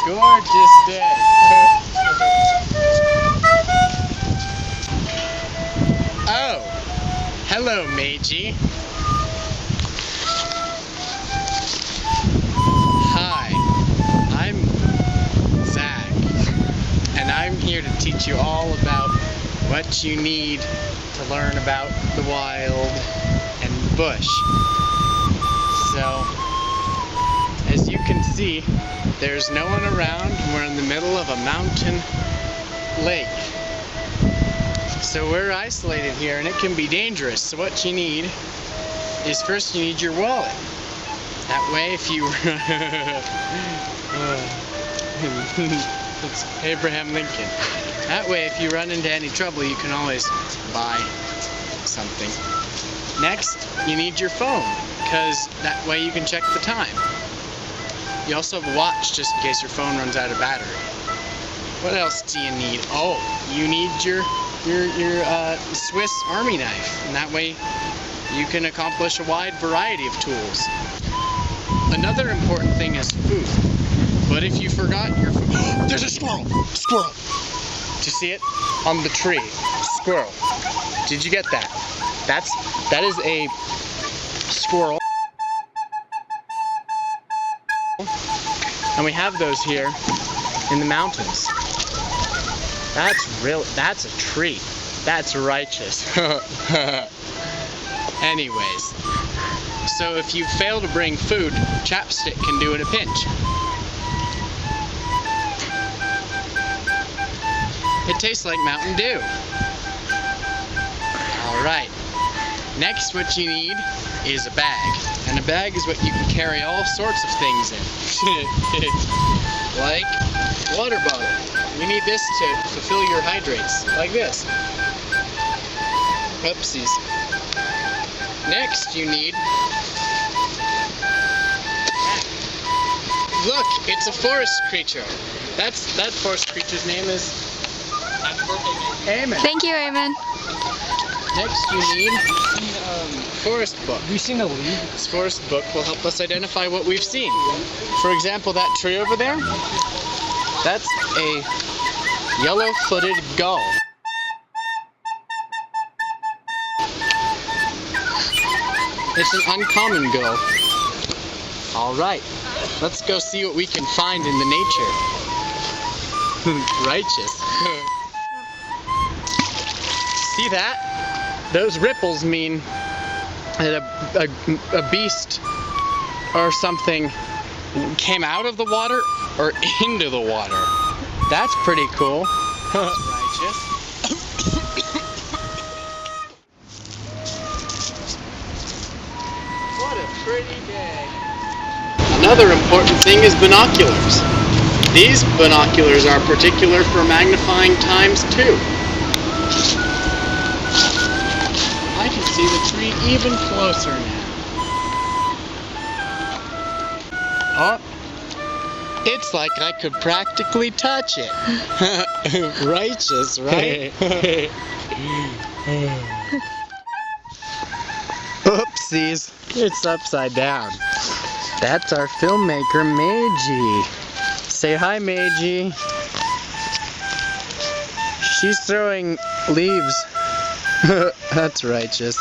gorgeous day. Oh, hello, Maiji. Hi, I'm Zack, and I'm here to teach you all about what you need to learn about the wild and the bush. So, as you can see, there's no one around. We're in the middle of a mountain lake. So we're isolated here, and it can be dangerous. So what you need is, first you need your wallet. That way if you... It's Abraham Lincoln. That way if you run into any trouble, you can always buy something. Next, you need your phone, because that way you can check the time. You also have a watch, just in case your phone runs out of battery. What else do you need? Oh, you need your Swiss Army knife, and that way you can accomplish a wide variety of tools. Another important thing is food. But if you forgot your food... There's a squirrel! Squirrel! Did you see it? On the tree. Squirrel. Did you get that? That is a squirrel. And we have those here in the mountains. That's a treat. That's righteous. Anyways, so if you fail to bring food, chapstick can do in a pinch. It tastes like Mountain Dew. Alright. Next, what you need is a bag. And a bag is what you can carry all sorts of things in. Like water bottle. You need this to fulfill your hydrates, like this. Oopsies. Next, you need... Look, it's a forest creature. That forest creature's name is... Amen. Thank you, Amen. Next, you need Forrest Book. Have you seen a leaf? This Forrest Book will help us identify what we've seen. For example, that tree over there, that's a yellow-footed gull. It's an uncommon gull. Alright, let's go see what we can find in the nature. Righteous. See that? Those ripples mean that a beast or something came out of the water or into the water. That's pretty cool. That's righteous. What a pretty day. Another important thing is binoculars. These binoculars are particular for magnifying times 2. I can see the tree even closer now. Oh, it's like I could practically touch it. Righteous, right? Oopsies, it's upside down. That's our filmmaker, Maiji. Say hi, Maiji. She's throwing leaves. That's righteous.